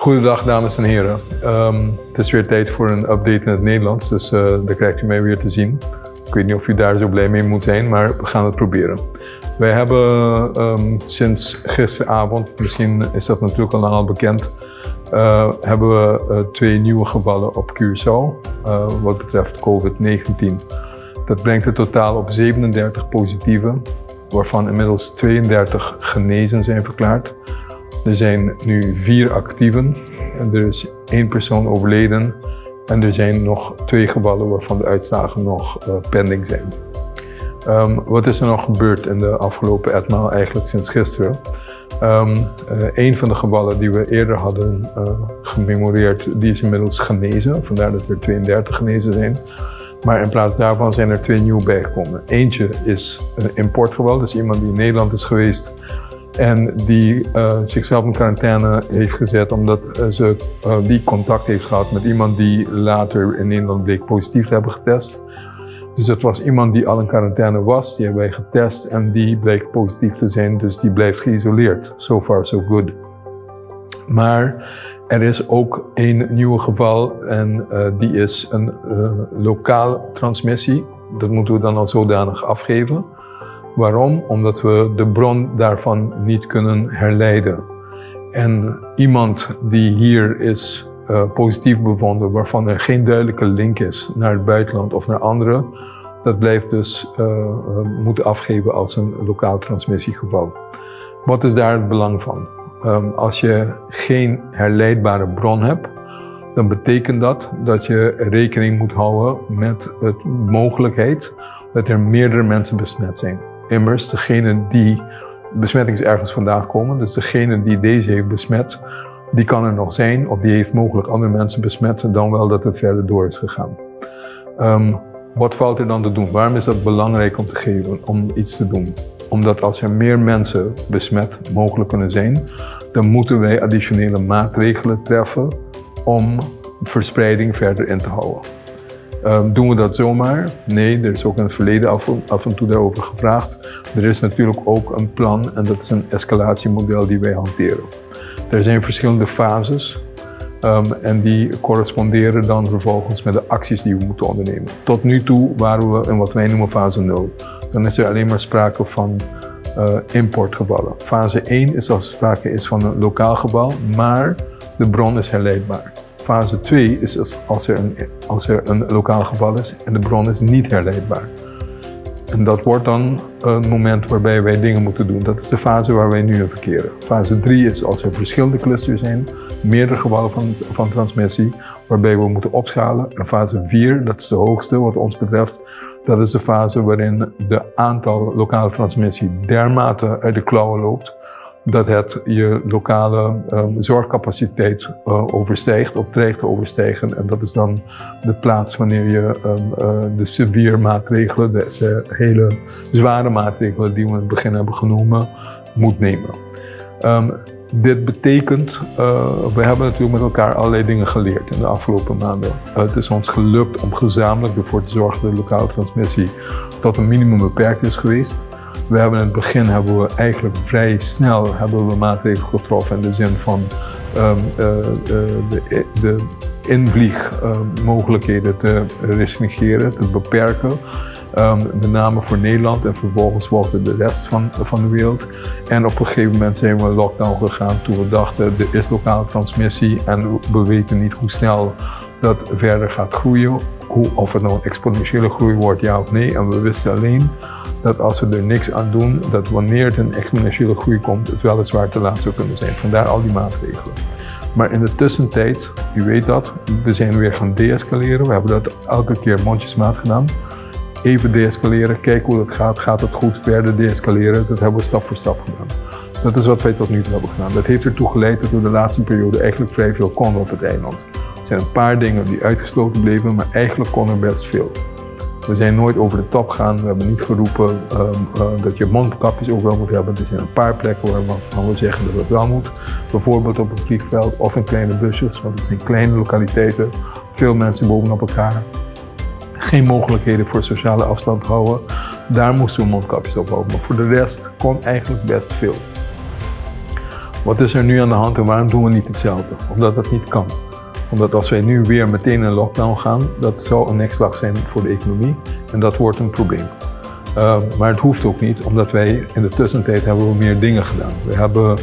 Goedendag dames en heren. Het is weer tijd voor een update in het Nederlands, dus daar krijgt u mij weer te zien. Ik weet niet of u daar zo blij mee moet zijn, maar we gaan het proberen. Wij hebben sinds gisteravond, misschien is dat natuurlijk al lang al bekend, hebben we 2 nieuwe gevallen op Curaçao wat betreft COVID-19. Dat brengt het totaal op 37 positieven, waarvan inmiddels 32 genezen zijn verklaard. Er zijn nu 4 actieven en er is 1 persoon overleden en er zijn nog 2 gevallen waarvan de uitslagen nog pending zijn. Wat is er nog gebeurd in de afgelopen etmaal, eigenlijk sinds gisteren? Een van de gevallen die we eerder hadden gememoreerd, die is inmiddels genezen, vandaar dat er 32 genezen zijn. Maar in plaats daarvan zijn er 2 nieuwe bijgekomen. Eentje is een importgeval, dus iemand die in Nederland is geweest en die zichzelf in quarantaine heeft gezet omdat ze die contact heeft gehad met iemand die later in Nederland bleek positief te hebben getest. Dus het was iemand die al in quarantaine was, die hebben wij getest en die bleek positief te zijn, dus die blijft geïsoleerd. So far so good. Maar er is ook 1 nieuwe geval en die is een lokale transmissie. Dat moeten we dan al zodanig afgeven. Waarom? Omdat we de bron daarvan niet kunnen herleiden. En iemand die hier is positief bevonden, waarvan er geen duidelijke link is naar het buitenland of naar anderen, dat blijft dus moeten afgeven als een lokaal transmissiegeval. Wat is daar het belang van? Als je geen herleidbare bron hebt, dan betekent dat je rekening moet houden met de mogelijkheid dat er meerdere mensen besmet zijn. Immers, degene die besmetting is ergens vandaan komen, dus degene die deze heeft besmet, die kan er nog zijn of die heeft mogelijk andere mensen besmet dan wel dat het verder door is gegaan. Wat valt er dan te doen? Waarom is dat belangrijk om te geven, om iets te doen? Omdat als er meer mensen besmet mogelijk kunnen zijn, dan moeten wij additionele maatregelen treffen om verspreiding verder in te houden. Doen we dat zomaar? Nee, er is ook in het verleden af en toe daarover gevraagd. Er is natuurlijk ook een plan en dat is een escalatiemodel die wij hanteren. Er zijn verschillende fases en die corresponderen dan vervolgens met de acties die we moeten ondernemen. Tot nu toe waren we in wat wij noemen fase 0. Dan is er alleen maar sprake van importgevallen. Fase 1 is als er sprake is van een lokaal geval, maar de bron is herleidbaar. Fase 2 is als er een lokaal geval is en de bron is niet herleidbaar. En dat wordt dan een moment waarbij wij dingen moeten doen. Dat is de fase waar wij nu in verkeren. Fase 3 is als er verschillende clusters zijn, meerdere gevallen van transmissie, waarbij we moeten opschalen. En fase 4, dat is de hoogste wat ons betreft, dat is de fase waarin de aantal lokale transmissie dermate uit de klauwen loopt, dat het je lokale zorgcapaciteit overstijgt of dreigt te overstijgen. En dat is dan de plaats wanneer je de severe maatregelen, de hele zware maatregelen die we in het begin hebben genomen, moet nemen. Dit betekent, we hebben natuurlijk met elkaar allerlei dingen geleerd in de afgelopen maanden. Het is ons gelukt om gezamenlijk ervoor te zorgen dat de lokale transmissie tot een minimum beperkt is geweest. We hebben in het begin eigenlijk vrij snel maatregelen getroffen in de zin van de invliegmogelijkheden te restringeren, te beperken. Met name voor Nederland en vervolgens volgde de rest van de wereld. En op een gegeven moment zijn we in lockdown gegaan toen we dachten er is lokale transmissie en we weten niet hoe snel dat verder gaat groeien. Of het nou een exponentiële groei wordt, ja of nee. En we wisten alleen dat als we er niks aan doen, dat wanneer het een exponentiële groei komt, het weliswaar te laat zou kunnen zijn. Vandaar al die maatregelen. Maar in de tussentijd, u weet dat, we zijn weer gaan deescaleren. We hebben dat elke keer mondjesmaat gedaan. Even deescaleren, kijken hoe dat gaat. Gaat het goed? Verder deescaleren. Dat hebben we stap voor stap gedaan. Dat is wat wij tot nu toe hebben gedaan. Dat heeft ertoe geleid dat we de laatste periode eigenlijk vrij veel konden op het eiland. Er zijn een paar dingen die uitgesloten bleven, maar eigenlijk kon er best veel. We zijn nooit over de top gegaan. We hebben niet geroepen dat je mondkapjes overal moet hebben. Er zijn een paar plekken waarvan we zeggen dat het wel moet. Bijvoorbeeld op een vliegveld of in kleine busjes, want het zijn kleine lokaliteiten. Veel mensen bovenop elkaar. Geen mogelijkheden voor sociale afstand houden. Daar moesten we mondkapjes op houden. Maar voor de rest kon eigenlijk best veel. Wat is er nu aan de hand en waarom doen we niet hetzelfde? Omdat dat niet kan. Omdat als wij nu weer meteen in lockdown gaan, dat zou een nekslag zijn voor de economie en dat wordt een probleem. Maar het hoeft ook niet, omdat wij in de tussentijd hebben we meer dingen gedaan. We hebben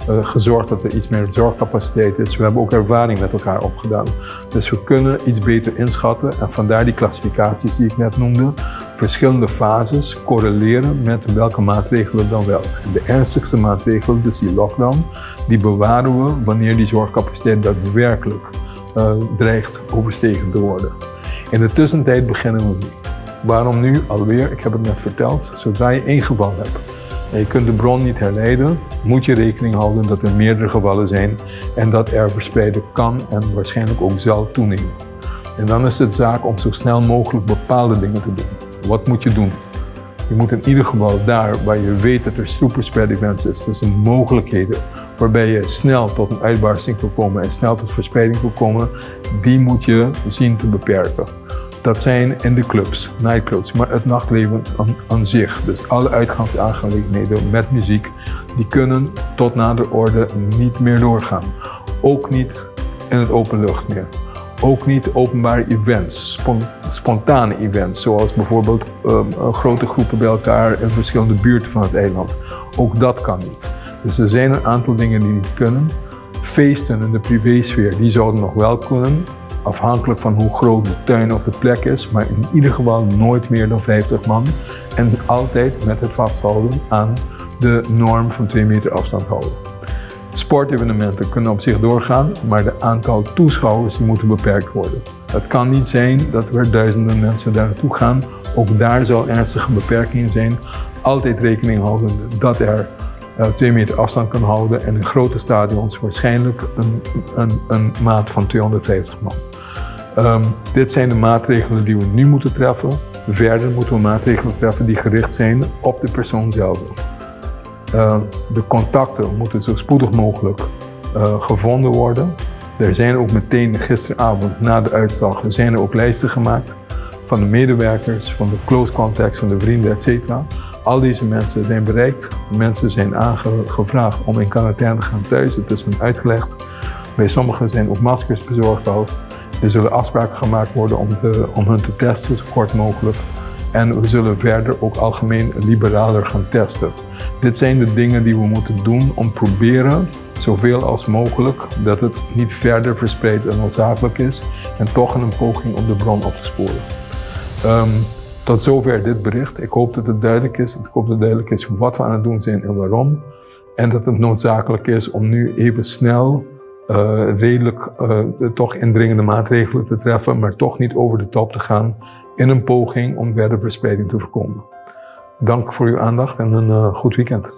gezorgd dat er iets meer zorgcapaciteit is. We hebben ook ervaring met elkaar opgedaan. Dus we kunnen iets beter inschatten en vandaar die klassificaties die ik net noemde. Verschillende fases correleren met welke maatregelen dan wel. En de ernstigste maatregelen, dus die lockdown, die bewaren we wanneer die zorgcapaciteit daadwerkelijk dreigt overstegen te worden. In de tussentijd beginnen we nu. Waarom nu alweer? Ik heb het net verteld. Zodra je 1 geval hebt en je kunt de bron niet herleiden, moet je rekening houden dat er meerdere gevallen zijn en dat er verspreiden kan en waarschijnlijk ook zal toenemen. En dan is het zaak om zo snel mogelijk bepaalde dingen te doen. Wat moet je doen? Je moet in ieder geval daar waar je weet dat er superspread events is, dus de mogelijkheden waarbij je snel tot een uitbarsting wil komen en snel tot verspreiding wil komen, die moet je zien te beperken. Dat zijn in de clubs, nightclubs, maar het nachtleven aan zich. Dus alle uitgangsaangelegenheden met muziek, die kunnen tot nader orde niet meer doorgaan. Ook niet in het open lucht meer. Ook niet openbare events, spontane events, zoals bijvoorbeeld grote groepen bij elkaar in verschillende buurten van het eiland. Ook dat kan niet. Dus er zijn een aantal dingen die niet kunnen. Feesten in de privésfeer, die zouden nog wel kunnen. Afhankelijk van hoe groot de tuin of de plek is, maar in ieder geval nooit meer dan 50 man. En altijd met het vasthouden aan de norm van 2 meter afstand houden. Sportevenementen kunnen op zich doorgaan, maar de aantal toeschouwers die moeten beperkt worden. Het kan niet zijn dat er duizenden mensen daar naartoe gaan. Ook daar zal ernstige beperkingen zijn. Altijd rekening houden dat er 2 meter afstand kan houden en in grote stadions waarschijnlijk een maat van 250 man. Dit zijn de maatregelen die we nu moeten treffen. Verder moeten we maatregelen treffen die gericht zijn op de persoon zelf. De contacten moeten zo spoedig mogelijk gevonden worden. Er zijn ook meteen gisteravond na de uitslag zijn er ook lijsten gemaakt van de medewerkers, van de close contacts, van de vrienden, etc. Al deze mensen zijn bereikt. De mensen zijn aangevraagd om in quarantaine te gaan thuis. Het is hun uitgelegd. Bij sommigen zijn ook maskers bezorgd al. Er zullen afspraken gemaakt worden om hun te testen, zo kort mogelijk. En we zullen verder ook algemeen liberaler gaan testen. Dit zijn de dingen die we moeten doen om proberen, zoveel als mogelijk, dat het niet verder verspreid en noodzakelijk is. En toch een poging om de bron op te sporen. Tot zover dit bericht. Ik hoop dat het duidelijk is. Ik hoop dat het duidelijk is wat we aan het doen zijn en waarom. En dat het noodzakelijk is om nu even snel redelijk toch indringende maatregelen te treffen, maar toch niet over de top te gaan in een poging om verder verspreiding te voorkomen. Dank voor uw aandacht en een goed weekend.